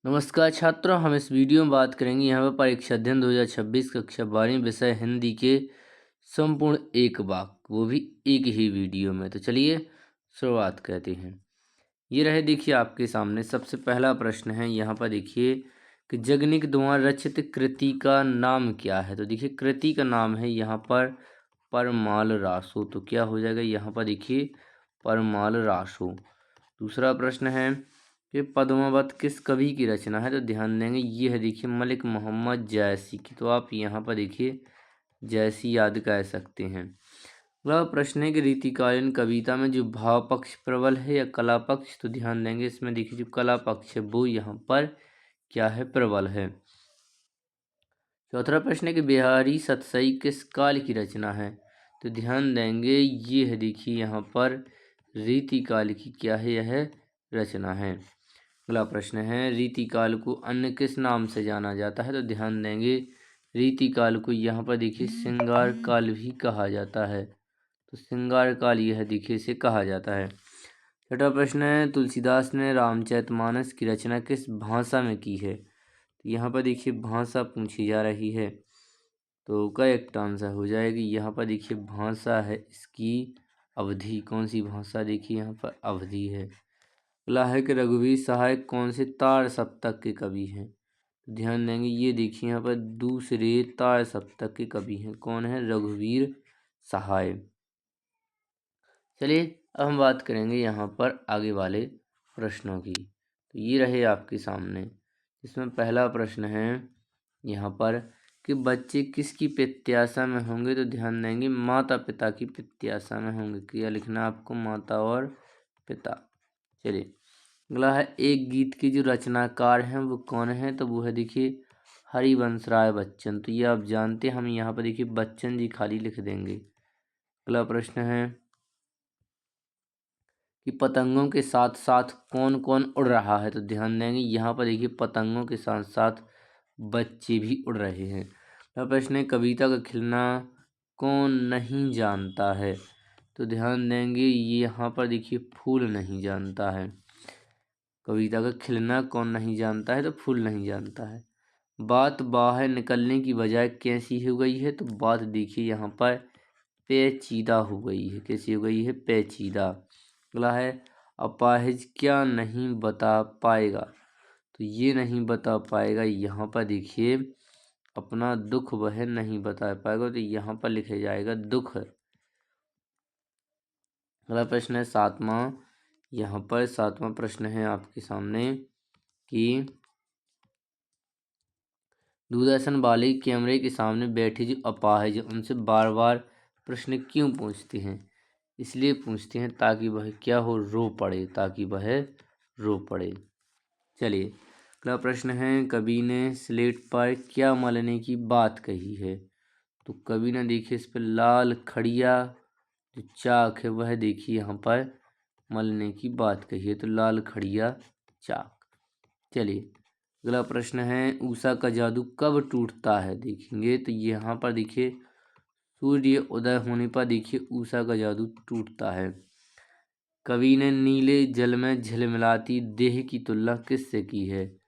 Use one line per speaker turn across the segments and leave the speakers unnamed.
नमस्कार छात्रों, हम इस वीडियो में बात करेंगे यहाँ पर परीक्षा अध्ययन 2026 कक्षा 12वीं विषय हिंदी के संपूर्ण एक वाक्य, वो भी एक ही वीडियो में। तो चलिए शुरुआत करते हैं। ये रहे देखिए आपके सामने सबसे पहला प्रश्न है। यहाँ पर देखिए कि जगनिक द्वारा रचित कृति का नाम क्या है। तो देखिए कृति का नाम है यहाँ पर परमाल रासो। तो क्या हो जाएगा यहाँ पर देखिए परमाल रासो। दूसरा प्रश्न है कि पद्मावत किस कवि की रचना है। तो ध्यान देंगे ये है देखिए मलिक मोहम्मद जैसी की। तो आप यहाँ पर देखिए जैसी याद कर सकते हैं। अगला प्रश्न है कि रीतिकालीन कविता में जो भाव पक्ष प्रबल है या कला पक्ष। तो ध्यान देंगे इसमें देखिए जो कला पक्ष है वो यहाँ पर क्या है, प्रबल है। चौथा प्रश्न है कि बिहारी सतसई किस काल की रचना है। तो ध्यान देंगे ये है देखिए यहाँ पर रीतिकाल की क्या है, यह रचना है। अगला प्रश्न है रीतिकाल को अन्य किस नाम से जाना जाता है। तो ध्यान देंगे रीतिकाल को यहाँ पर देखिए श्रृंगार काल भी कहा जाता है। तो श्रृंगार काल यह देखिए से कहा जाता है। छठा प्रश्न है तुलसीदास ने रामचरितमानस की रचना किस भाषा में की है। तो यहाँ पर देखिए भाषा पूछी जा रही है, तो करेक्ट आंसर हो जाएगी यहाँ पर देखिए भाषा है इसकी अवधि। कौन सी भाषा, देखिए यहाँ पर अवधि है। अगला है कि रघुवीर सहाय कौन से तार सप्तक के कवि हैं। तो ध्यान देंगे ये देखिए यहाँ पर दूसरे तार सप्तक के कवि हैं। कौन है, रघुवीर सहाय। चलिए अब हम बात करेंगे यहाँ पर आगे वाले प्रश्नों की। तो ये रहे आपके सामने। इसमें पहला प्रश्न है यहाँ पर कि बच्चे किसकी प्रत्याशा में होंगे। तो ध्यान देंगे माता पिता की प्रत्याशा में होंगे। क्या लिखना आपको, माता और पिता। चलिए अगला है एक गीत के जो रचनाकार हैं वो कौन है। तो वो है देखिए हरिवंश राय बच्चन। तो ये आप जानते हैं, हम यहाँ पर देखिए बच्चन जी खाली लिख देंगे। अगला प्रश्न है कि पतंगों के साथ साथ कौन कौन उड़ रहा है। तो ध्यान देंगे यहाँ पर देखिए पतंगों के साथ साथ बच्चे भी उड़ रहे हैं। अगला प्रश्न है कविता का खिलना कौन नहीं जानता है। तो ध्यान देंगे यहाँ पर देखिए फूल नहीं जानता है। कविता का खिलना कौन नहीं जानता है, तो फूल नहीं जानता है। बात बाहर निकलने की बजाय कैसी हो गई है। तो बात देखिए यहाँ पर पेचीदा हो गई है। कैसी हो गई है, पेचीदा। अगला है अपाहिज क्या नहीं बता पाएगा। तो ये नहीं बता पाएगा यहाँ पर देखिए अपना दुख वह नहीं बता पाएगा। तो यहाँ पर लिखा जाएगा दुख। अगला प्रश्न है सातवां। यहाँ पर सातवां प्रश्न है आपके सामने कि दूरदर्शन वाले कैमरे के सामने बैठे जो अपाहिज उनसे बार बार प्रश्न क्यों पूछते हैं। इसलिए पूछते हैं ताकि वह क्या हो, रो पड़े, ताकि वह रो पड़े। चलिए अगला प्रश्न है कवि ने स्लेट पर क्या मलने की बात कही है। तो कवि ने देखिए इस पर लाल खड़िया जो चाक है वह देखिए यहाँ पर मलने की बात कही है। तो लाल खड़िया चाक। चलिए अगला प्रश्न है उषा का जादू कब टूटता है। देखेंगे तो यहाँ पर देखिए सूर्य उदय होने पर देखिए उषा का जादू टूटता है। कवि ने नीले जल में झिलमिलाती देह की तुलना किससे की है।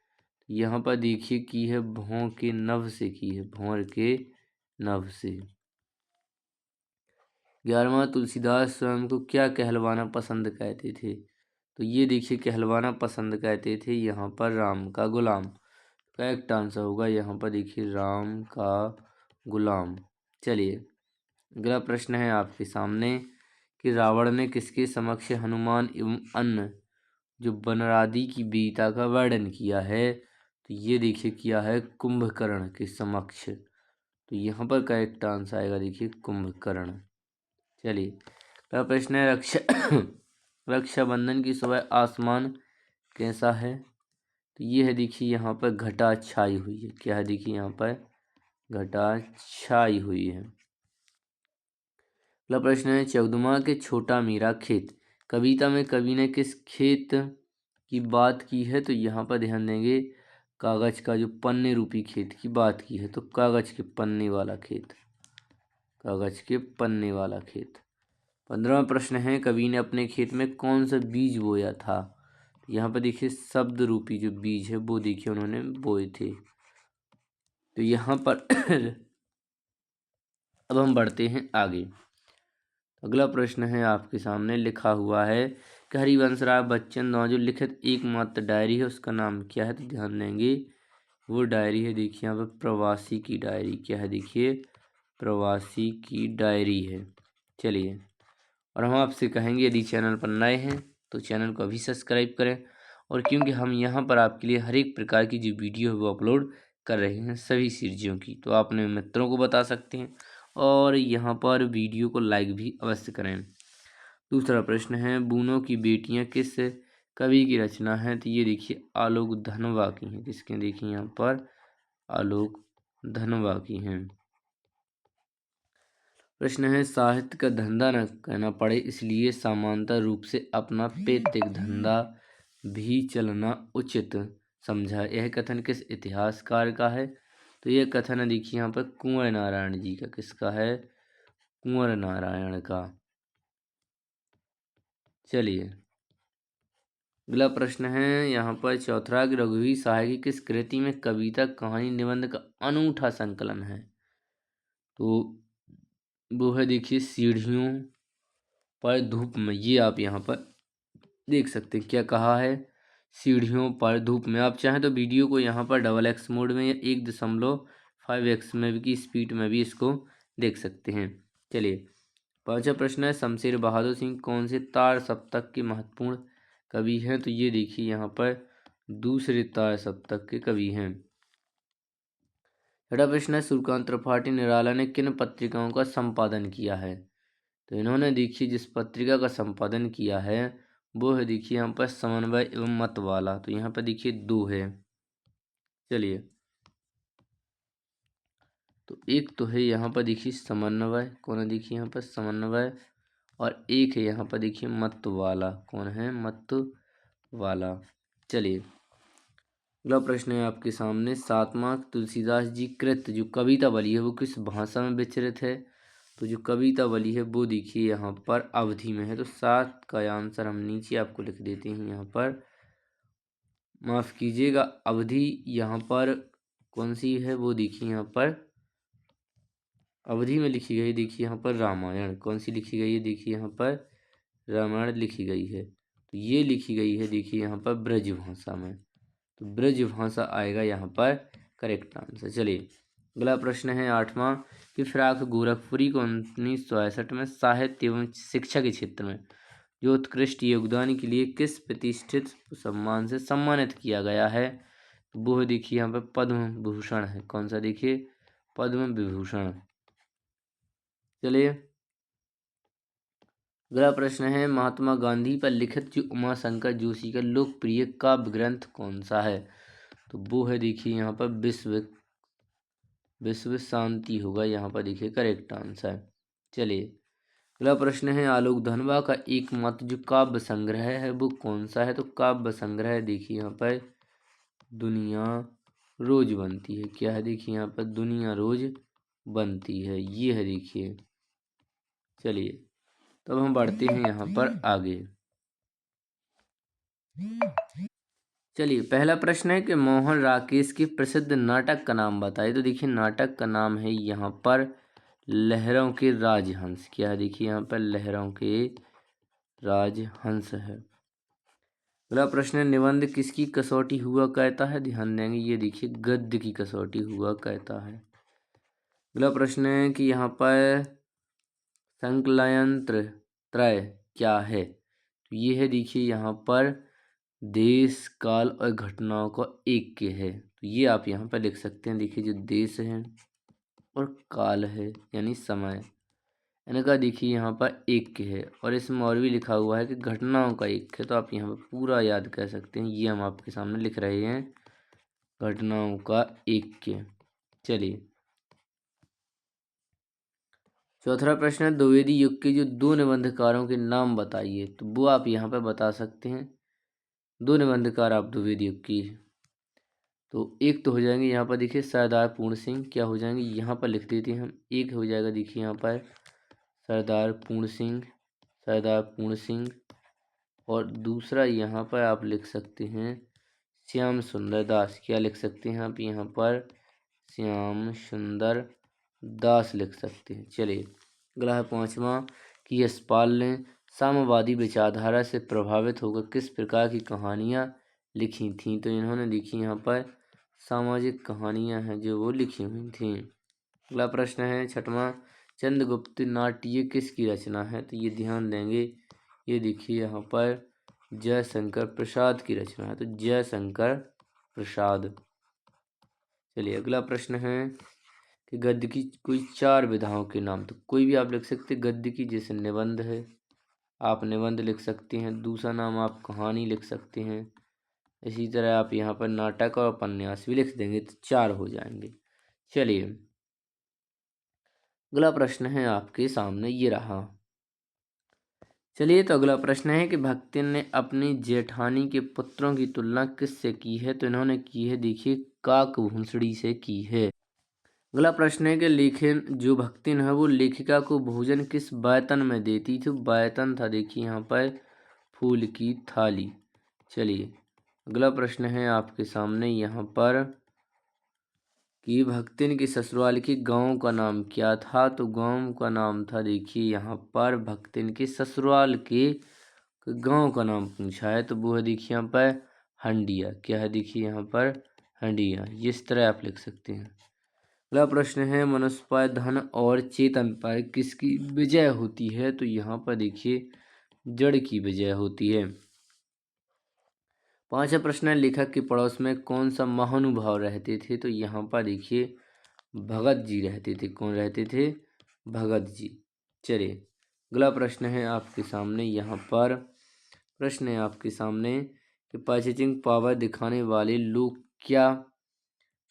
यहाँ पर देखिए की है भौं के नभ से की है, भौर के नभ से। 11वां तुलसीदास स्वयं को क्या कहलवाना पसंद करते थे। तो ये देखिए कहलवाना पसंद करते थे यहाँ पर राम का गुलाम। करेक्ट आंसर होगा यहाँ पर देखिए राम का गुलाम। चलिए अगला प्रश्न है आपके सामने कि रावण ने किसके समक्ष हनुमान एवं अन्य जो बनरादि की वीरता का वर्णन किया है। तो ये देखिए किया है कुंभकर्ण के समक्ष। तो यहाँ पर करेक्ट आंसर आएगा देखिए कुंभकर्ण। चलिए अगला प्रश्न है रक्षाबंधन की सुबह आसमान कैसा है। तो ये है देखिए यहाँ पर घटा छाई हुई है। क्या है, देखिए यहाँ पर घटा छाई हुई है। अगला प्रश्न है 14वां के छोटा मेरा खेत कविता में कवि ने किस खेत की बात की है। तो यहाँ पर ध्यान देंगे कागज का जो पन्ने रूपी खेत की बात की है। तो कागज के पन्ने वाला खेत, कागज के पन्ने वाला खेत। 15वां प्रश्न है कवि ने अपने खेत में कौन सा बीज बोया था। यहाँ पर देखिए शब्द रूपी जो बीज है वो देखिए उन्होंने बोए थे। तो यहाँ पर अब हम बढ़ते हैं आगे। अगला प्रश्न है आपके सामने लिखा हुआ है कि हरिवंश राय बच्चन द्वारा जो लिखित एकमात्र डायरी है उसका नाम क्या है? तो ध्यान देंगे वो डायरी है देखिए यहाँ पर प्रवासी की डायरी। क्या है? देखिए प्रवासी की डायरी है। चलिए, और हम आपसे कहेंगे यदि चैनल पर नए हैं तो चैनल को अभी सब्सक्राइब करें, और क्योंकि हम यहाँ पर आपके लिए हर एक प्रकार की जो वीडियो है वो अपलोड कर रहे हैं सभी सीरीजों की, तो आप अपने मित्रों को बता सकते हैं और यहाँ पर वीडियो को लाइक भी अवश्य करें। दूसरा प्रश्न है बूनों की बेटियां किस कवि की रचना है? तो ये देखिए आलोक धनवा की हैं। किसके? देखिए यहाँ पर आलोक धनवा की हैं। प्रश्न है साहित्य का धंधा न करना पड़े इसलिए समांतर रूप से अपना पैतृक धंधा भी चलना उचित समझा, यह कथन किस इतिहासकार का है? तो यह कथन है देखिए यहाँ पर कुंवर नारायण जी का। किसका है? कुंवर नारायण का। चलिए, अगला प्रश्न है यहाँ पर चौथा कि रघुवीर सहाय की किस कृति में कविता कहानी निबंध का अनूठा संकलन है? तो वो है देखिए सीढ़ियों पर धूप में। ये आप यहाँ पर देख सकते हैं क्या कहा है? सीढ़ियों पर धूप में। आप चाहें तो वीडियो को यहाँ पर XX मोड में या 1.5x में की स्पीड में भी इसको देख सकते हैं। चलिए, पांचवा प्रश्न है शमशेर बहादुर सिंह कौन से तार सप्तक के महत्वपूर्ण कवि हैं? तो ये देखिए यहाँ पर दूसरे तार सप्तक के कवि हैं। छठा प्रश्न है सूर्यकांत त्रिपाठी निराला ने किन पत्रिकाओं का संपादन किया है? तो इन्होंने देखिए जिस पत्रिका का संपादन किया है वो है देखिए यहाँ पर समन्वय एवं मतवाला। तो यहाँ पर देखिए दो है। चलिए, तो एक तो है यहाँ पर देखिए समन्वय। कौन है? देखिए यहाँ पर समन्वय। और एक है यहाँ पर देखिए मतवाला। कौन है? मतवाला। चलिए, अगला प्रश्न है आपके सामने सातवां तुलसीदास जी कृत जो कविता वाली है वो किस भाषा में विचरित है? तो जो कविता वाली है वो देखिए यहाँ पर अवधि में है। तो 7 का आंसर हम नीचे आपको लिख देते हैं यहाँ पर। माफ कीजिएगा, अवधि यहाँ पर कौन सी है वो देखिए यहाँ पर अवधि में लिखी गई। देखिए यहाँ पर रामायण। कौन सी लिखी गई है? देखिए यहाँ पर रामायण लिखी गई है। तो ये लिखी गई है देखिए यहाँ पर ब्रज भाषा में। तो ब्रज भाषा आएगा यहाँ पर करेक्ट आंसर। चलिए, अगला प्रश्न है आठवां कि फिराक गोरखपुरी को 1961 में साहित्य एवं शिक्षा के क्षेत्र में जो उत्कृष्ट योगदान के लिए किस प्रतिष्ठित सम्मान से सम्मानित किया गया है? वो है देखिए यहाँ पर पद्म भूषण है। कौन सा? देखिए पद्म विभूषण। चलिए, अगला प्रश्न है महात्मा गांधी पर लिखित जो उमाशंकर जोशी का लोकप्रिय काव्य ग्रंथ कौन सा है? तो वो है देखिए यहाँ पर विश्व शांति होगा यहाँ पर देखिए करेक्ट आंसर। चलिए, अगला प्रश्न है आलोक धनवा का एकमात्र जो काव्य संग्रह है वो कौन सा है? तो काव्य संग्रह देखिए यहाँ पर दुनिया रोज बनती है। क्या है? देखिए यहाँ पर दुनिया रोज बनती है। ये है देखिए। चलिए, तब हम बढ़ते हैं यहाँ पर आगे। चलिए, पहला प्रश्न है कि मोहन राकेश के प्रसिद्ध नाटक का नाम बताइए। तो देखिए नाटक का नाम है यहाँ पर लहरों के राजहंस। क्या है? देखिए यहाँ पर लहरों के राजहंस है। अगला प्रश्न है निबंध किसकी कसौटी हुआ कहता है? ध्यान देंगे ये देखिए गद्य की कसौटी हुआ कहता है। अगला प्रश्न है कि यहाँ पर संकलयंत्र त्रय क्या है? तो ये है देखिए यहाँ पर देश काल और घटनाओं का एक के है। तो ये आप यहाँ पर लिख सकते हैं। देखिए जो देश है और काल है यानी समय, इनका देखिए यहाँ पर एक के है। और इसमें और भी लिखा हुआ है कि घटनाओं का एक है। तो आप यहाँ पर पूरा याद कर सकते हैं। ये हम आपके सामने लिख रहे हैं घटनाओं का एक के। चलिए, चौथा प्रश्न है द्विवेदी युग के जो दो निबंधकारों के नाम बताइए। तो वो आप यहाँ पर बता सकते हैं। दो निबंधकार आप द्विवेदी युग की। तो एक तो हो जाएंगे यहाँ पर देखिए सरदार पूर्ण सिंह। क्या हो जाएंगे? यहाँ पर लिख देते हैं हम। एक हो जाएगा देखिए यहाँ पर सरदार पूर्ण सिंह। सरदार पूर्ण सिंह। और दूसरा यहाँ पर आप लिख सकते हैं श्याम सुंदर दास। क्या लिख सकते हैं आप यहाँ पर? श्याम सुंदर दास लिख सकते हैं। चलिए अगला है 5वां कि यशपाल ने साम्यवादी विचारधारा से प्रभावित होकर किस प्रकार की कहानियाँ लिखी थीं। तो इन्होंने लिखी यहाँ पर सामाजिक कहानियाँ हैं जो वो लिखी हुई थीं। अगला प्रश्न है 6वां, चंद्रगुप्त नाट्य किसकी रचना है। तो ये ध्यान देंगे, ये देखिए यहाँ पर जयशंकर प्रसाद की रचना है। तो जयशंकर प्रसाद। चलिए अगला प्रश्न है कि गद्य की कोई 4 विधाओं के नाम। तो कोई भी आप लिख सकते हैं गद्य की, जैसे निबंध है, आप निबंध लिख सकते हैं। दूसरा नाम आप कहानी लिख सकते हैं। इसी तरह आप यहाँ पर नाटक और उपन्यास भी लिख देंगे तो 4 हो जाएंगे। चलिए अगला प्रश्न है आपके सामने ये रहा। चलिए तो अगला प्रश्न है कि भक्तिन ने अपनी जेठानी के पुत्रों की तुलना किससे की है। तो इन्होंने की है देखिए काकभूषणी से की है। अगला प्रश्न है कि लेखन जो भक्तिन है वो लेखिका को भोजन किस बर्तन में देती थी। बर्तन था देखिए यहाँ पर फूल की थाली। चलिए अगला प्रश्न है आपके सामने यहाँ पर कि भक्तिन के ससुराल के गांव का नाम क्या था। तो गांव का नाम था देखिए यहाँ पर भक्तिन के ससुराल के गांव का नाम पूछा है तो वो है देखिए यहाँ पर हंडिया। क्या है देखिए यहाँ पर हंडिया। इस तरह आप लिख सकते हैं। अगला प्रश्न है मनुष्य पर धन और चेतन पर किसकी विजय होती है। तो यहाँ पर देखिए जड़ की विजय होती है। 5वां प्रश्न है लेखक के पड़ोस में कौन सा महानुभाव रहते थे। तो यहाँ पर देखिए भगत जी रहते थे। कौन रहते थे? भगत जी। चलिए अगला प्रश्न है आपके सामने यहाँ पर प्रश्न है आपके सामने कि परचेजिंग पावर दिखाने वाले लोग क्या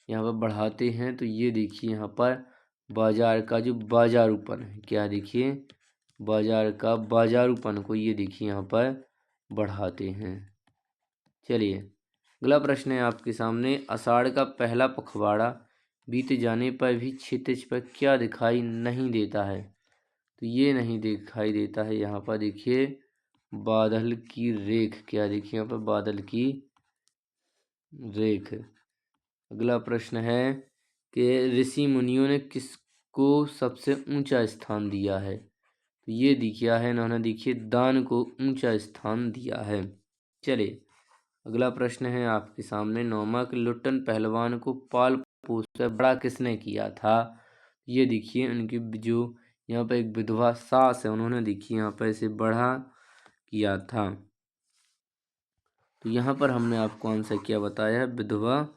यहाँ पर बढ़ाते हैं। तो ये देखिए यहाँ पर बाजार का जो बाजारूपन है। क्या देखिए बाजार का बाजारूपन को ये देखिए यहाँ पर बढ़ाते हैं। चलिए अगला प्रश्न है आपके सामने आषाढ़ का पहला पखवाड़ा बीत जाने पर भी क्षितिज पर क्या दिखाई नहीं देता है। तो ये नहीं दिखाई देता है यहाँ पर देखिए बादल की रेख। क्या देखिए यहाँ पर बादल की रेख। अगला प्रश्न है कि ऋषि मुनियों ने किसको सबसे ऊंचा स्थान दिया है। तो ये दिया है इन्होंने देखिए दान को ऊंचा स्थान दिया है। चलिए अगला प्रश्न है आपके सामने 9वां कि लुट्टन पहलवान को पाल पोस कर बड़ा किसने किया था। ये देखिए उनकी जो यहाँ पर एक विधवा सास है उन्होंने देखिए यहाँ पर इसे बड़ा किया था। तो यहाँ पर हमने आपको आंसर क्या बताया है? विधवा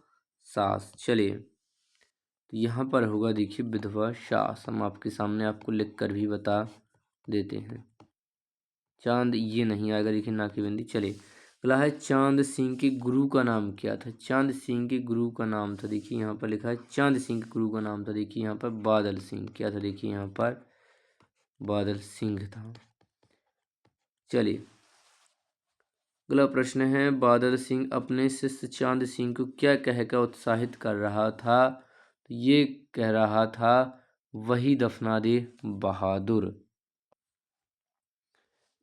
सास। चलिए तो यहाँ पर होगा देखिए विधवा सास। हम आपके सामने आपको लिख कर भी बता देते हैं। चांद ये नहीं आएगा देखिए नाकेबंदी। चलिए अगला है चांद सिंह के गुरु का नाम क्या था। चांद सिंह के गुरु का नाम था देखिए यहाँ पर लिखा है चांद सिंह के गुरु का नाम था देखिए यहाँ पर बादल सिंह। क्या था देखिए यहाँ पर बादल सिंह था। चलिए अगला प्रश्न है बादल सिंह अपने शिष्य चांद सिंह को क्या कहकर उत्साहित कर रहा था। तो ये कह रहा था वही दफना दे बहादुर।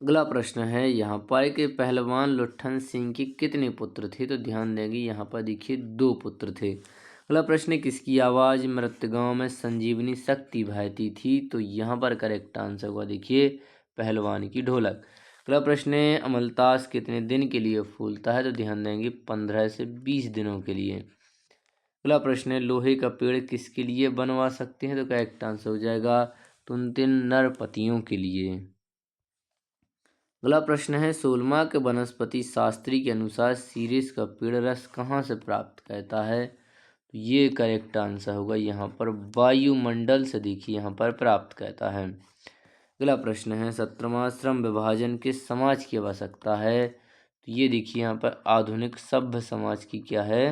अगला प्रश्न है यहाँ पर कि पहलवान लुट्ठन सिंह के कितने पुत्र थे। तो ध्यान देंगे यहाँ पर देखिए 2 पुत्र थे। अगला प्रश्न है किसकी आवाज़ मृतगांव में संजीवनी शक्ति बहती थी। तो यहाँ पर करेक्ट आंसर हुआ देखिए पहलवान की ढोलक। अगला प्रश्न है अमलतास कितने दिन के लिए फूलता है। तो ध्यान देंगे 15 से 20 दिनों के लिए। अगला प्रश्न है लोहे का पेड़ किसके लिए बनवा सकते हैं। तो करेक्ट आंसर हो जाएगा तुंतिन नरपतियों के लिए। अगला प्रश्न है 16वां के वनस्पति शास्त्री के अनुसार सीरिस का पेड़ रस कहाँ से प्राप्त करता है। तो ये करेक्ट आंसर होगा यहाँ पर वायुमंडल से देखिए यहाँ पर प्राप्त करता है। अगला प्रश्न है 17वां श्रम विभाजन किस समाज की आवश्यकता है। तो ये देखिए यहाँ पर आधुनिक सभ्य समाज की क्या है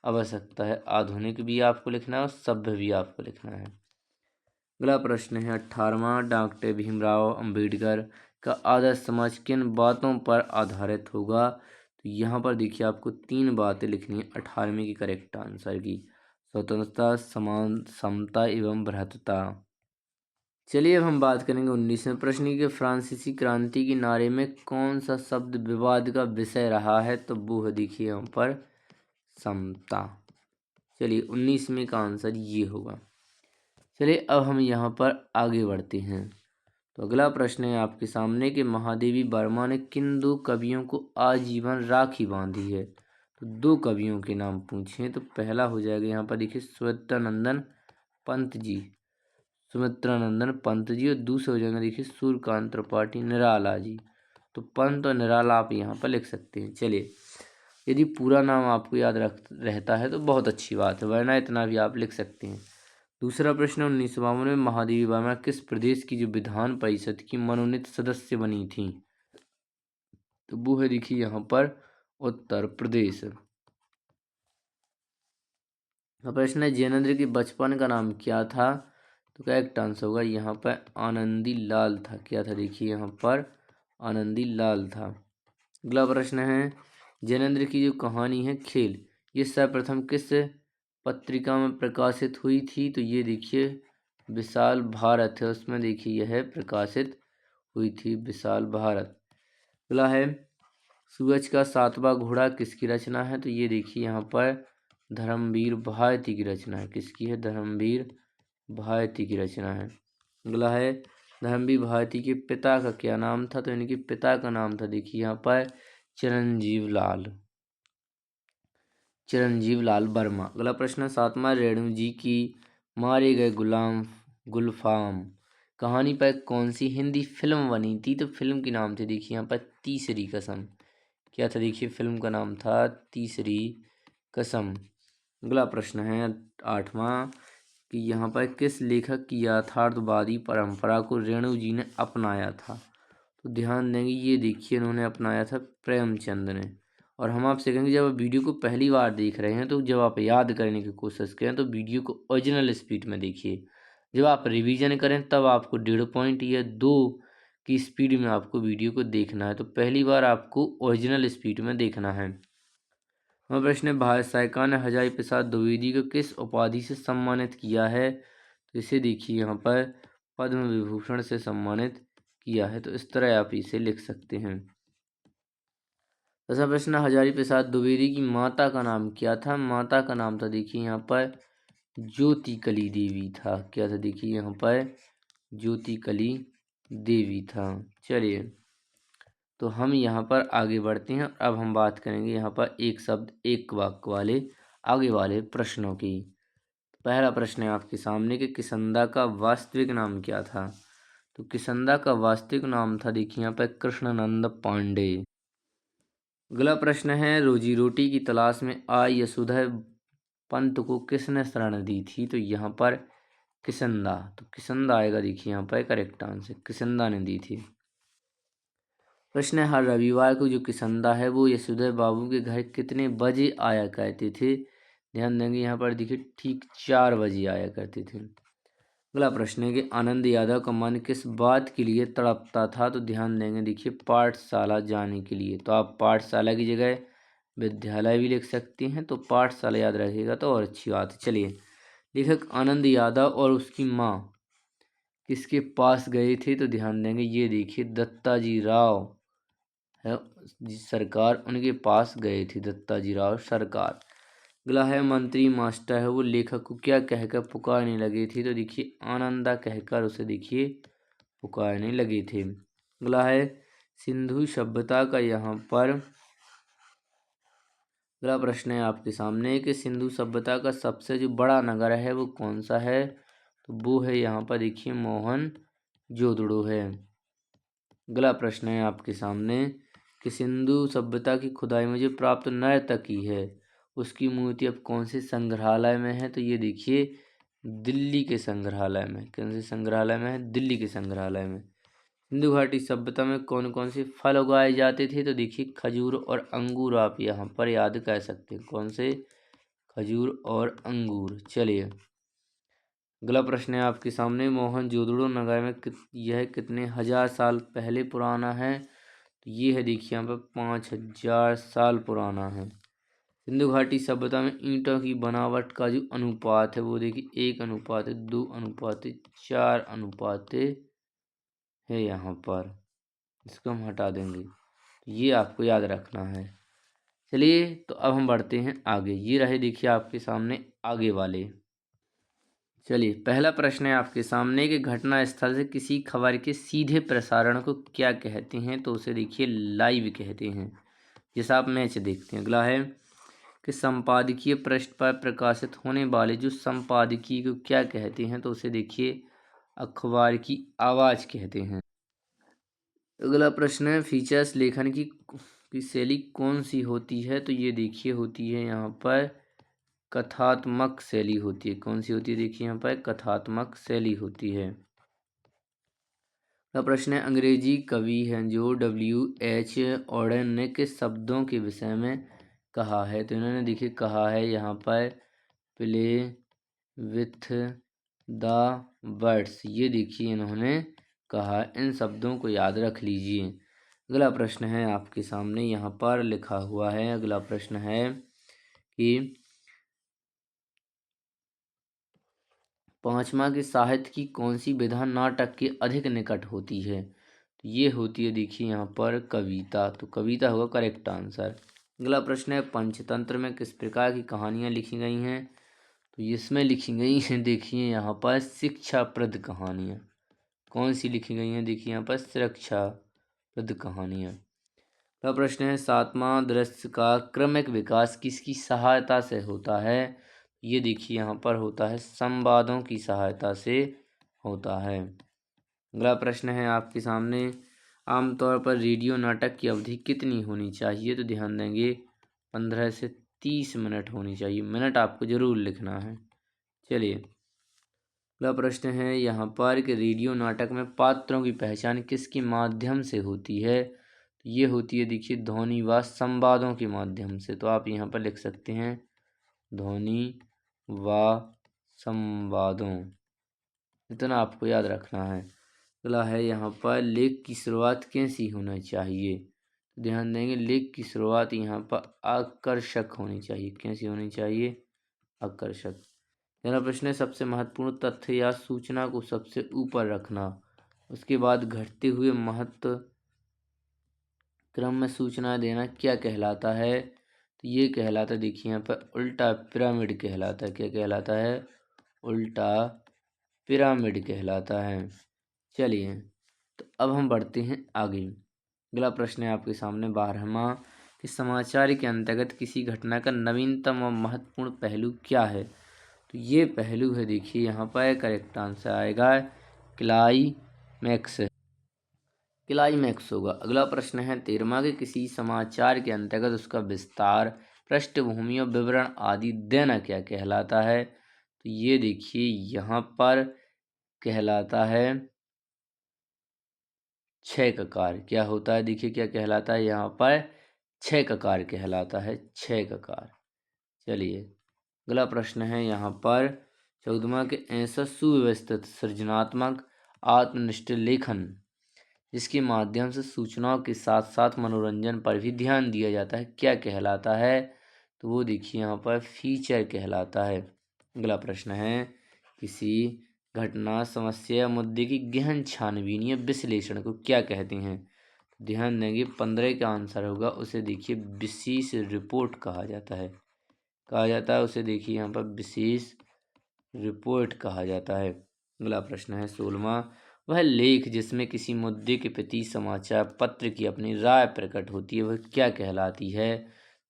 आवश्यकता है। आधुनिक भी आपको लिखना है और सभ्य भी आपको लिखना है। अगला प्रश्न है 18वां डॉक्टर भीमराव अंबेडकर का आदर्श समाज किन बातों पर आधारित होगा। तो यहाँ पर देखिए आपको 3 बातें लिखनी है 18वें की करेक्ट आंसर की। स्वतंत्रता, समान, समता एवं भ्रातृता। चलिए अब हम बात करेंगे 19वें प्रश्न के फ्रांसीसी क्रांति के नारे में कौन सा शब्द विवाद का विषय रहा है। तो वो है देखिए यहाँ पर समता। चलिए 19वें का आंसर ये होगा। चलिए अब हम यहाँ पर आगे बढ़ते हैं। तो अगला प्रश्न है आपके सामने कि महादेवी वर्मा ने किन दो कवियों को आजीवन राखी बांधी है। तो दो कवियों के नाम पूछे। तो पहला हो जाएगा यहाँ पर देखिए सुमित्रानंदन पंत जी, सुमित्रानंदन पंत जी, और दूसरे हो जाएंगे देखिए सूर्यकांत त्रिपाठी निराला जी। तो पंत और निराला आप यहाँ पर लिख सकते हैं। चलिए यदि पूरा नाम आपको याद रहता है तो बहुत अच्छी बात है, वरना इतना भी आप लिख सकते हैं। दूसरा प्रश्न 1952 में महादेवी वर्मा किस प्रदेश की जो विधान परिषद की मनोनीत सदस्य बनी थी। तो वो है देखिए यहाँ पर उत्तर प्रदेश। प्रश्न है जैनेंद्र के बचपन का नाम क्या था। तो करेक्ट आंसर होगा यहाँ पर आनंदी लाल था। क्या था देखिए यहाँ पर आनंदी लाल था। अगला प्रश्न है जैनेंद्र की जो कहानी है खेल, ये सर्वप्रथम किस पत्रिका में प्रकाशित हुई थी। तो ये देखिए विशाल भारत है, उसमें देखिए यह प्रकाशित हुई थी विशाल भारत। अगला है सूरज का सातवां घोड़ा किसकी रचना है। तो ये देखिए यहाँ पर धर्मवीर भारती की रचना है। किसकी है, धर्मवीर भारती की रचना है। अगला है धर्मवीर भारती के पिता का क्या नाम था। तो इनके पिता का नाम था देखिए यहाँ पर चिरंजीव लाल, चिरंजीव लाल वर्मा। अगला प्रश्न 7वां रेणु जी की मारे गए गुलाम गुलफाम कहानी पर कौन सी हिंदी फिल्म बनी थी। तो फिल्म के नाम थे देखिए यहाँ पर तीसरी कसम। क्या था देखिए फिल्म का नाम था तीसरी कसम। अगला प्रश्न है 8वां कि यहाँ पर किस लेखक की यथार्थवादी परंपरा को रेणु जी ने अपनाया था। तो ध्यान देंगे ये देखिए इन्होंने अपनाया था प्रेमचंद ने। और हम आपसे कहेंगे जब आप वीडियो को पहली बार देख रहे हैं तो जब आप याद करने की कोशिश करें तो वीडियो को ओरिजिनल स्पीड में देखिए। जब आप रिवीजन करें तब आपको 1.5 पॉइंट या 2 की स्पीड में आपको वीडियो को देखना है। तो पहली बार आपको ओरिजिनल स्पीड में देखना है। हमारा प्रश्न है भारत सरकार ने हजारी प्रसाद द्विवेदी को किस उपाधि से सम्मानित किया है। तो इसे देखिए यहाँ पर पद्म विभूषण से सम्मानित किया है। तो इस तरह आप इसे लिख सकते हैं। दसवां प्रश्न हजारी प्रसाद द्विवेदी की माता का नाम क्या था। माता का नाम था देखिए यहाँ पर ज्योति कली देवी था। क्या था देखिए यहाँ पर ज्योति कली देवी था। चलिए तो हम यहाँ पर आगे बढ़ते हैं। अब हम बात करेंगे यहाँ पर एक शब्द एक वाक्य वाले आगे वाले प्रश्नों की। पहला प्रश्न है आपके सामने कि किसंदा का वास्तविक नाम क्या था। तो किसंदा का वास्तविक नाम था देखिए यहाँ पर कृष्णानंद पांडे। अगला प्रश्न है रोजी रोटी की तलाश में आई यशोधर पंत को किसने शरण दी थी। तो यहाँ पर किसंदा। तो किसंदा आएगा देखिए यहाँ पर करेक्ट आंसर, किसंदा ने दी थी। प्रश्न है हर रविवार को जो किसंदा है वो यशोधर बाबू के घर कितने बजे आया करते थे। ध्यान देंगे यहाँ पर देखिए ठीक 4 बजे आया करते थे। अगला प्रश्न है कि आनंद यादव का मन किस बात के लिए तड़पता था। तो ध्यान देंगे देखिए पाठशाला जाने के लिए। तो आप पाठशाला की जगह विद्यालय भी लिख सकते हैं। तो पाठशाला याद रखिएगा तो और अच्छी बात है। चलिए लेखक आनंद यादव और उसकी माँ किसके पास गए थे। तो ध्यान देंगे ये देखिए दत्ताजी राव है सरकार उनके पास गए थे, दत्ताजी राव सरकार। अगला है मंत्री मास्टर है वो लेखक को क्या कहकर पुकारने लगे थे। तो देखिए आनंदा कहकर उसे देखिए पुकारने लगे थे। अगला है सिंधु सभ्यता का यहाँ पर अगला प्रश्न है आपके सामने कि सिंधु सभ्यता का सबसे जो बड़ा नगर है वो कौन सा है। तो वो है यहाँ पर देखिए मोहन जोदड़ो है। अगला प्रश्न है आपके सामने कि सिंधु सभ्यता की खुदाई में जो प्राप्त नर्तकी है उसकी मूर्ति अब कौन से संग्रहालय में है। तो ये देखिए दिल्ली के संग्रहालय में। कौन से संग्रहालय में है, दिल्ली के संग्रहालय में। सिंधु घाटी सभ्यता में कौन कौन से फल उगाए जाते थे। तो देखिए खजूर और अंगूर आप यहाँ पर याद कर सकते हैं। कौन से, खजूर और अंगूर। चलिए अगला प्रश्न है आपके सामने मोहनजोदड़ो नगर में यह कितने हजार साल पहले पुराना है। तो ये है देखिए यहाँ पर 5000 साल पुराना है। सिंधु घाटी सभ्यता में ईंटों की बनावट का जो अनुपात है वो देखिए 1:2:4 है यहाँ पर। इसको हम हटा देंगे, ये आपको याद रखना है। चलिए तो अब हम बढ़ते हैं आगे। ये रहे देखिए आपके सामने आगे वाले। चलिए पहला प्रश्न है आपके सामने कि घटना स्थल से किसी खबर के सीधे प्रसारण को क्या कहते हैं, तो उसे देखिए लाइव कहते हैं, जैसा आप मैच देखते हैं। अगला है कि संपादकीय पृष्ठ पर प्रकाशित होने वाले जो संपादकीय को क्या कहते हैं, तो उसे देखिए अखबार की आवाज़ कहते हैं। अगला प्रश्न है फीचर्स लेखन की शैली कौन सी होती है, तो ये देखिए होती है यहाँ पर कथात्मक शैली होती है। कौन सी होती है, देखिए यहाँ पर कथात्मक शैली होती है। अगला प्रश्न है अंग्रेजी कवि हैं जो W.H. ऑर्डन ने किस शब्दों के विषय में कहा है, तो इन्होंने देखिए कहा है यहाँ पर प्ले विथ द बर्ड्स। ये देखिए इन्होंने कहा, इन शब्दों को याद रख लीजिए। अगला प्रश्न है आपके सामने यहाँ पर लिखा हुआ है। अगला प्रश्न है कि पांचवा के साहित्य की कौन सी विधा नाटक के अधिक निकट होती है, तो ये होती है देखिए यहाँ पर कविता। तो कविता होगा करेक्ट आंसर। अगला प्रश्न है पंचतंत्र में किस प्रकार की कहानियाँ लिखी गई हैं, तो इसमें लिखी गई हैं देखिए यहाँ पर शिक्षाप्रद कहानियाँ। कौन सी लिखी गई हैं, देखिए यहाँ पर शिक्षाप्रद कहानियाँ। अगला प्रश्न है सातवां दृश्य का क्रमिक विकास किसकी सहायता से होता है, ये देखिए यहाँ पर होता है संवादों की सहायता से होता है। अगला प्रश्न है आपके सामने आमतौर पर रेडियो नाटक की अवधि कितनी होनी चाहिए, तो ध्यान देंगे 15 से 30 मिनट होनी चाहिए। मिनट आपको ज़रूर लिखना है। चलिए अगला प्रश्न है यहाँ पर कि रेडियो नाटक में पात्रों की पहचान किसके माध्यम से होती है, तो ये होती है देखिए ध्वनि व संवादों के माध्यम से। तो आप यहाँ पर लिख सकते हैं ध्वनि व संवादों, इतना आपको याद रखना है। अगला है यहाँ पर लेख की शुरुआत कैसी होनी चाहिए, ध्यान देंगे लेख की शुरुआत यहाँ पर आकर्षक होनी चाहिए। कैसी होनी चाहिए, आकर्षक। मेरा प्रश्न है सबसे महत्वपूर्ण तथ्य या सूचना को सबसे ऊपर रखना, उसके बाद घटते हुए महत्व क्रम में सूचना देना क्या कहलाता है, तो ये कहलाता है देखिए यहाँ पर उल्टा पिरामिड कहलाता है। क्या कहलाता है, उल्टा पिरामिड कहलाता है। चलिए तो अब हम बढ़ते हैं आगे। अगला प्रश्न है आपके सामने 12वां कि समाचार के अंतर्गत किसी घटना का नवीनतम और महत्वपूर्ण पहलू क्या है, तो ये पहलू है देखिए यहाँ पर करेक्ट आंसर आएगा क्लाइमैक्स। क्लाइमैक्स होगा। अगला प्रश्न है 13वां कि किसी समाचार के अंतर्गत उसका विस्तार पृष्ठभूमि और विवरण आदि देना क्या कहलाता है, तो ये देखिए यहाँ पर कहलाता है छह ककार। क्या होता है, देखिए क्या कहलाता है यहाँ पर छह ककार कहलाता है, छह ककार। चलिए अगला प्रश्न है यहाँ पर 14वां के ऐसा सुव्यवस्थित सृजनात्मक आत्मनिष्ठ लेखन जिसके माध्यम से सूचनाओं के साथ साथ मनोरंजन पर भी ध्यान दिया जाता है क्या कहलाता है, तो वो देखिए यहाँ पर फीचर कहलाता है। अगला प्रश्न है किसी घटना समस्या या मुद्दे की गहन छानबीन या विश्लेषण को क्या कहते हैं, ध्यान देंगे 15 का आंसर होगा, उसे देखिए विशेष रिपोर्ट कहा जाता है। उसे देखिए यहाँ पर विशेष रिपोर्ट कहा जाता है। अगला प्रश्न है 16वां वह लेख जिसमें किसी मुद्दे के प्रति समाचार पत्र की अपनी राय प्रकट होती है वह क्या कहलाती है,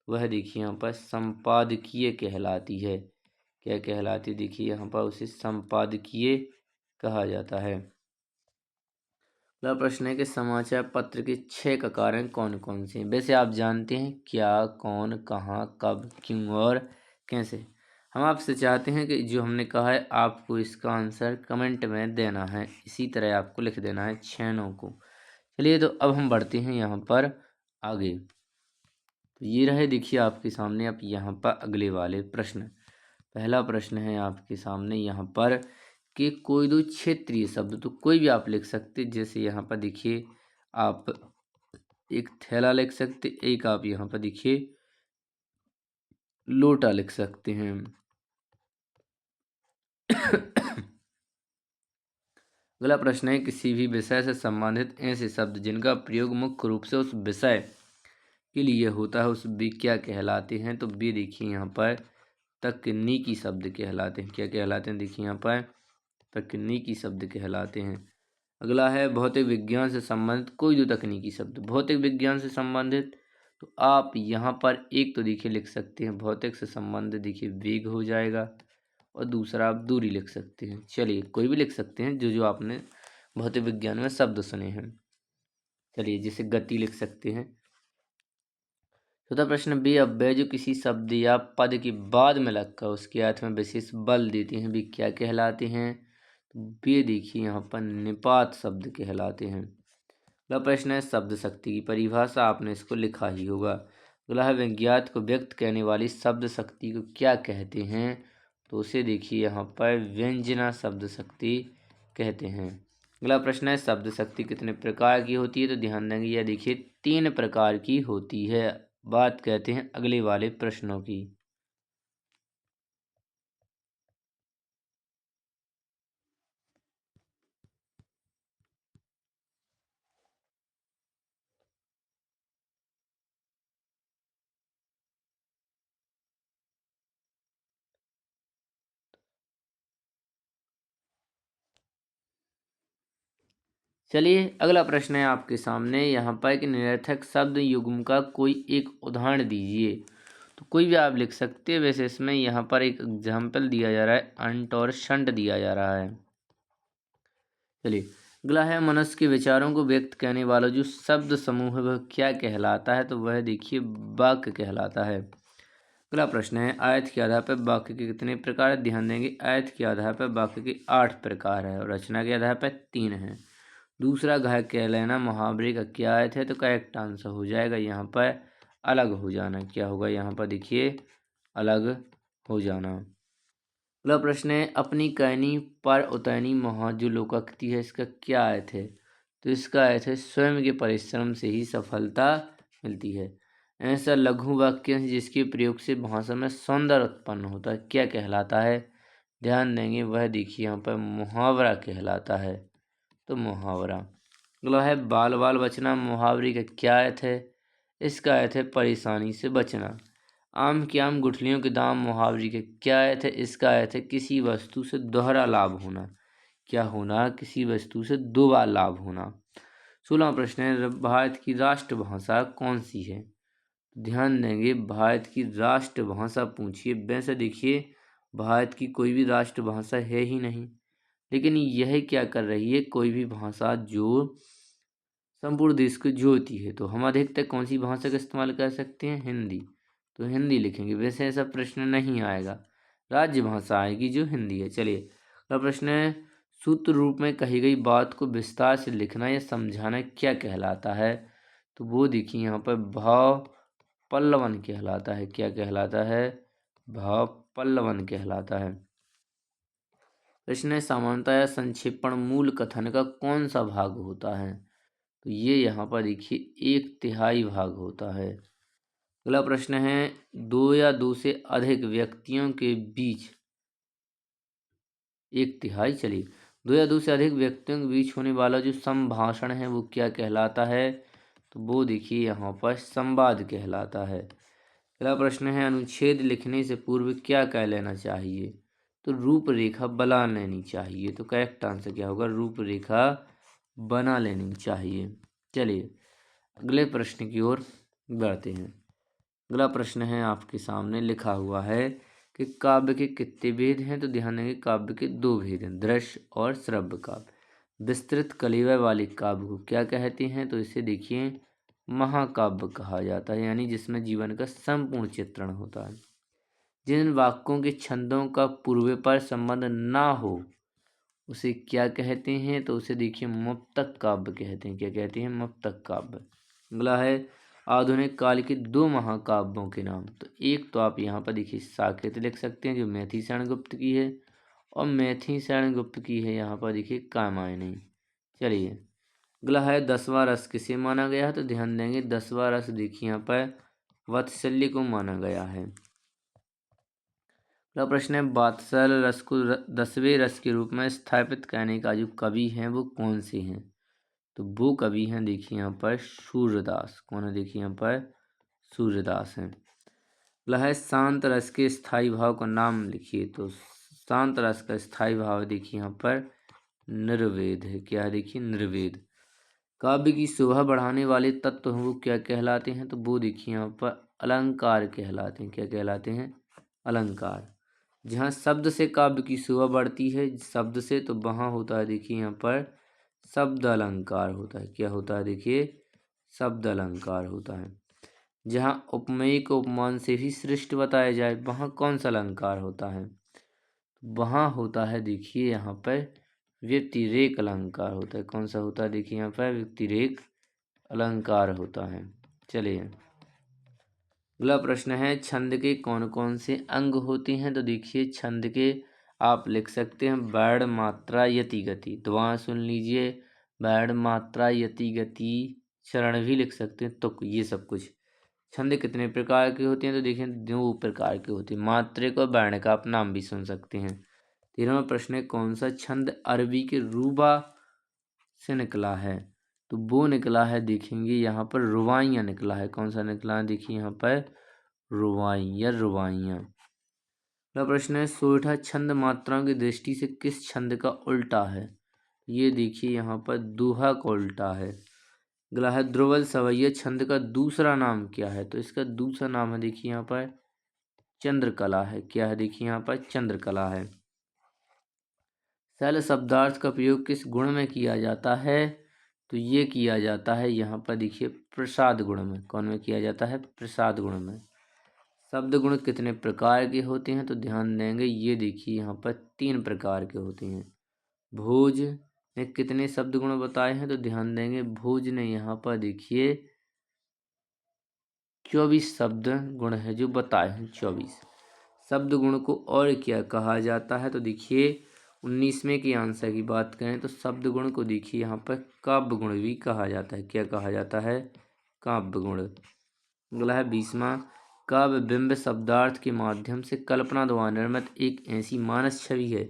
वह देखिए यहाँ पर संपादकीय कहलाती है। क्या कहलाती है, देखिए यहाँ पर उसे संपादकीय कहा जाता है। अगला प्रश्न है कि समाचार पत्र के 6 ककार हैं कौन कौन से हैं, वैसे आप जानते हैं क्या, कौन, कहाँ, कब, क्यों और कैसे। हम आपसे चाहते हैं कि जो हमने कहा है आपको इसका आंसर कमेंट में देना है, इसी तरह आपको लिख देना है 6 नौ को। चलिए तो अब हम बढ़ते हैं यहाँ पर आगे। तो ये रहे देखिए आपके सामने अब यहाँ पर अगले वाले प्रश्न। पहला प्रश्न है आपके सामने यहाँ पर कि कोई दो क्षेत्रीय शब्द, तो कोई भी आप लिख सकते, जैसे यहाँ पर देखिए आप एक थैला लिख सकते, एक आप यहाँ पर देखिए लोटा लिख सकते हैं। अगला प्रश्न है, किसी भी विषय से संबंधित ऐसे शब्द जिनका प्रयोग मुख्य रूप से उस विषय के लिए होता है उस वे क्या कहलाते हैं? तो वे देखिए यहाँ पर तकनीकी शब्द कहलाते हैं। क्या कहलाते हैं? देखिए यहाँ पर तकनीकी शब्द कहलाते हैं। अगला है, भौतिक विज्ञान से संबंधित कोई दो तकनीकी शब्द। भौतिक विज्ञान से संबंधित तो आप यहाँ पर एक तो देखिए लिख सकते हैं भौतिक से संबंधित, देखिए वेग हो जाएगा, और दूसरा आप दूरी लिख सकते हैं। चलिए कोई भी लिख सकते हैं जो जो आपने भौतिक विज्ञान में शब्द सुने हैं। चलिए जैसे गति लिख सकते हैं। चौथा प्रश्न, बे अव्यय जो किसी शब्द या पद के बाद में लगकर उसके अर्थ में विशेष बल देते हैं वे क्या कहलाते हैं? तो वे देखिए यहाँ पर निपात शब्द कहलाते हैं। अगला प्रश्न है, शब्द शक्ति की परिभाषा, आपने इसको लिखा ही होगा। अगला है, व्यंग्यार्थ को व्यक्त करने वाली शब्द शक्ति को क्या कहते हैं? तो उसे देखिए यहाँ पर व्यंजना शब्द शक्ति कहते हैं। अगला प्रश्न है, शब्द शक्ति कितने प्रकार की होती है? तो ध्यान देंगे यह देखिए 3 प्रकार की होती है। बात कहते हैं अगले वाले प्रश्नों की। चलिए अगला प्रश्न है आपके सामने यहाँ पर कि निरर्थक शब्द युग्म का कोई एक उदाहरण दीजिए। तो कोई भी आप लिख सकते हैं। वैसे इसमें यहाँ पर एक एग्जाम्पल दिया जा रहा है, अंट और शंट दिया जा रहा है। चलिए अगला है, मनुष्य के विचारों को व्यक्त करने वाला जो शब्द समूह है वह क्या कहलाता है? तो वह देखिए वाक्य कहलाता है। अगला प्रश्न है, आयत के आधार पर वाक्य के कितने प्रकार हैं? ध्यान देंगे आयत के आधार पर वाक्य के 8 प्रकार है और रचना के आधार पर 3 है। दूसरा, घाय कह लेना मुहावरे का क्या अर्थ है? तो करेक्ट आंसर हो जाएगा यहाँ पर अलग हो जाना। क्या होगा यहाँ पर? देखिए अलग हो जाना। अगला प्रश्न है, अपनी कहनी पर उतरनी मुहावरा जो लोकोक्ति है इसका क्या अर्थ है? तो इसका अर्थ है स्वयं के परिश्रम से ही सफलता मिलती है। ऐसा लघु वाक्य है जिसके प्रयोग से भाषा में सौंदर्य उत्पन्न होता है क्या कहलाता है? ध्यान देंगे वह देखिए यहाँ पर मुहावरा कहलाता है। तो मुहावरा। अगला है, बाल बाल बचना मुहावरे का क्या अर्थ है? इसका अर्थ है परेशानी से बचना। आम की आम गुठलियों के दाम मुहावरे का क्या अर्थ है? इसका अर्थ है किसी वस्तु से दोहरा लाभ होना। क्या होना? किसी वस्तु से 2 बार लाभ होना। 16वां प्रश्न है, भारत की राष्ट्रभाषा कौन सी है? ध्यान देंगे भारत की राष्ट्रभाषा पूछिए। वैसे देखिए भारत की कोई भी राष्ट्रभाषा है ही नहीं, लेकिन यह क्या कर रही है, कोई भी भाषा जो संपूर्ण देश को जोड़ती है। तो हम अधिकतर कौन सी भाषा का इस्तेमाल कर सकते हैं? हिंदी। तो हिंदी लिखेंगे। वैसे ऐसा प्रश्न नहीं आएगा, राज्य भाषा आएगी जो हिंदी है। चलिए अगला प्रश्न है, सूत्र रूप में कही गई बात को विस्तार से लिखना या समझाना क्या कहलाता है? तो वो देखिए यहाँ पर भाव पल्लवन कहलाता है। क्या कहलाता है? भाव पल्लवन कहलाता है। प्रश्न है, सामान्यतः या संक्षेपण मूल कथन का कौन सा भाग होता है? तो ये यहाँ पर देखिए 1/3 भाग होता है। अगला प्रश्न है, 2 या 2 से अधिक व्यक्तियों के बीच 1/3। चलिए 2 या 2 से अधिक व्यक्तियों के बीच होने वाला जो संभाषण है वो क्या कहलाता है? तो वो देखिए यहाँ पर संवाद कहलाता है। अगला प्रश्न है, अनुच्छेद लिखने से पूर्व क्या कर लेना चाहिए? तो रूपरेखा बना लेनी चाहिए। तो करेक्ट आंसर क्या होगा? रूपरेखा बना लेनी चाहिए। चलिए अगले प्रश्न की ओर बढ़ते हैं। अगला प्रश्न है आपके सामने लिखा हुआ है कि काव्य के कितने भेद हैं? तो ध्यान देंगे काव्य के 2 भेद हैं, दृश्य और श्रव्य काव्य। विस्तृत कलिवर वाले काव्य को क्या कहते हैं? तो इसे देखिए महाकाव्य कहा जाता है, यानी जिसमें जीवन का संपूर्ण चित्रण होता है। जिन वाक्यों के छंदों का पूर्व पर संबंध ना हो उसे क्या कहते हैं? तो उसे देखिए मुक्तक काव्य कहते हैं। क्या कहते हैं? मुक्तक काव्य। अगला है, आधुनिक काल के 2 महाकाव्यों के नाम। तो एक तो आप यहाँ पर देखिए साकेत लिख सकते हैं जो मैथिली शरण गुप्त की है, और मैथिली शरण गुप्त की है यहाँ पर देखिए कामायनी। चलिए अगला है, 10वां रस किसे माना गया है? तो ध्यान देंगे 10वां रस देखिए यहाँ पर वात्सल्य को माना गया है। अगला प्रश्न है बात्सल रस को 10वें रस के रूप में स्थापित करने का जो कवि हैं वो कौन से हैं? तो वो कवि हैं देखिए यहाँ पर सूर्यदास। कौन है देखिए यहाँ पर? सूर्यदास हैं। अगला है शांत रस के स्थायी भाव का नाम लिखिए। तो शांत रस का स्थायी भाव देखिए यहाँ पर निर्वेद है। क्या है देखिए? निर्वेद। काव्य की शोभा बढ़ाने वाले तत्व हैं वो क्या कहलाते हैं? तो वो देखिए यहाँ पर अलंकार कहलाते हैं। क्या कहलाते हैं? अलंकार। जहाँ शब्द से काव्य की शोभा बढ़ती है शब्द से, तो वहाँ होता है देखिए यहाँ पर शब्द अलंकार होता है। क्या होता है देखिए? शब्द अलंकार होता है। जहाँ उपमेय को उपमान से भी श्रेष्ठ बताया जाए वहाँ कौन सा अलंकार होता है? वहाँ होता है देखिए यहाँ पर व्यतिरेक अलंकार होता है। कौन सा होता है देखिए यहाँ पर? व्यतिरेक अलंकार होता है। चलिए अगला प्रश्न है छंद के कौन कौन से अंग होते हैं? तो देखिए छंद के आप लिख सकते हैं वर्ण, मात्रा, यति, गति। दुआ सुन लीजिए, वर्ण, मात्रा, यति, गति, चरण भी लिख सकते हैं। तो ये सब कुछ छंद कितने प्रकार के होते हैं? तो देखिए 2 प्रकार के होते हैं, मात्रिक और वर्ण का आप नाम भी सुन सकते हैं। 13वां प्रश्न है कौन सा छंद अरबी के रूबा से निकला है? तो वो निकला है देखेंगे यहाँ पर रुबाइयाँ निकला है। कौन सा निकला है? देखिए यहाँ पर रुबाइयाँ, रुबाइयाँ। अगला प्रश्न है सोरठा छंद मात्राओं की दृष्टि से किस छंद का उल्टा है? ये देखिए यहाँ पर दोहा का उल्टा है। अगला है ध्रुवल सवैया छंद का दूसरा नाम क्या है? तो इसका दूसरा नाम है देखिए यहाँ पर चंद्रकला है। क्या है देखिए यहाँ पर? चंद्रकला है। शैल शब्दार्थ का प्रयोग किस गुण में किया जाता है? तो ये किया जाता है यहाँ पर देखिए प्रसाद गुण में। कौन में किया जाता है? प्रसाद गुण में। शब्द गुण कितने प्रकार के होते हैं? तो ध्यान देंगे ये देखिए यहाँ पर 3 प्रकार के होते हैं। भोज ने कितने शब्द गुण बताए हैं? तो ध्यान देंगे भोज ने यहाँ पर देखिए 24 शब्द गुण है जो बताए हैं। 24 शब्द गुण को और क्या कहा जाता है? तो देखिए 19वें के आंसर की बात करें तो शब्द गुण को देखिए यहाँ पर काव्य गुण भी कहा जाता है। क्या कहा जाता है? काव्य गुण। अगला है 20वां काव्य बिंब शब्दार्थ के माध्यम से कल्पना द्वारा निर्मित एक ऐसी मानस छवि है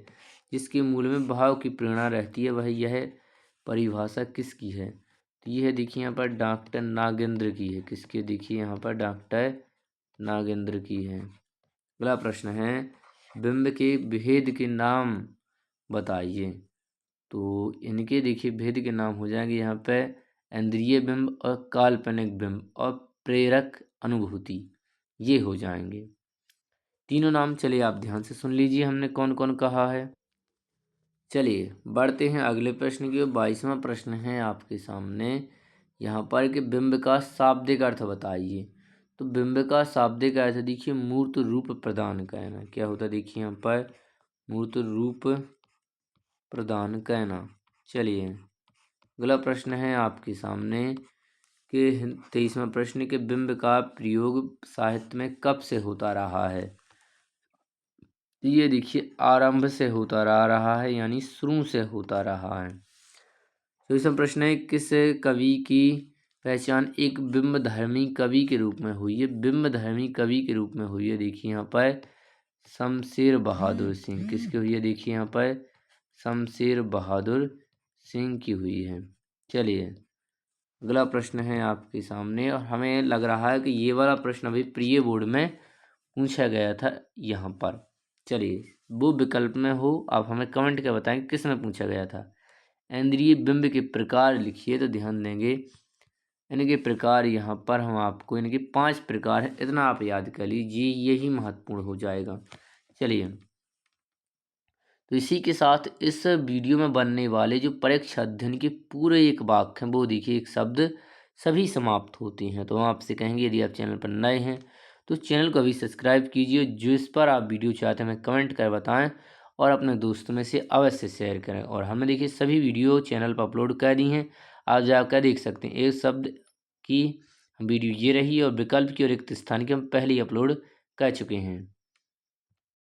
जिसके मूल में भाव की प्रेरणा रहती है। वह यह परिभाषा किसकी है? तो यह देखिए यहाँ पर डॉक्टर नागेंद्र की है। किसकी? देखिए यहाँ पर डॉक्टर नागेंद्र की है। अगला प्रश्न है बिंब के भेद के नाम बताइए। तो इनके देखिए भेद के नाम हो जाएंगे यहाँ पे इंद्रिय बिंब और काल्पनिक बिंब और प्रेरक अनुभूति, ये हो जाएंगे। तीनों नाम चलिए आप ध्यान से सुन लीजिए हमने कौन कौन कहा है। चलिए बढ़ते हैं अगले प्रश्न की ओर। 22वां प्रश्न है आपके सामने यहाँ पर कि बिंब का शाब्दिक अर्थ बताइए। तो बिंब का शाब्दिक अर्थ देखिए मूर्त रूप प्रदान करना। क्या होता है देखिए यहाँ पर? मूर्त रूप प्रदान करना। चलिए अगला प्रश्न है आपके सामने कि 23वां प्रश्न के बिंब का प्रयोग साहित्य में कब से होता रहा है? ये देखिए आरंभ से होता रहा है, यानी शुरू से होता रहा है। 24वां प्रश्न है किस कवि की पहचान एक बिंबधर्मी कवि के रूप में हुई है? बिंबधर्मी कवि के रूप में हुई है देखिए यहाँ पर शमशेर बहादुर सिंह। किसकी हुई है? देखिए यहाँ पर शमशेर बहादुर सिंह की हुई है। चलिए अगला प्रश्न है आपके सामने और हमें लग रहा है कि ये वाला प्रश्न अभी प्रिय बोर्ड में पूछा गया था यहाँ पर। चलिए वो विकल्प में हो आप हमें कमेंट कर बताएं किस में पूछा गया था। इंद्रिय बिंब के प्रकार लिखिए। तो ध्यान देंगे इनके प्रकार यहाँ पर हम आपको इनके 5 प्रकार हैं, इतना आप याद कर लीजिए, यही महत्वपूर्ण हो जाएगा। चलिए तो इसी के साथ इस वीडियो में बनने वाले जो परीक्षा अध्ययन के पूरे एक वाक्य हैं वो देखिए एक शब्द सभी समाप्त होते हैं। तो हम आपसे कहेंगे यदि आप चैनल पर नए हैं तो चैनल को अभी सब्सक्राइब कीजिए। जो इस पर आप वीडियो चाहते हैं हमें कमेंट कर बताएं और अपने दोस्तों में से अवश्य शेयर करें। और हमने देखिए सभी वीडियो चैनल पर अपलोड कर दी हैं, आप जाकर देख सकते हैं। एक शब्द की वीडियो ये रही और विकल्प की और रिक्त स्थान की हम पहले ही अपलोड कर चुके हैं।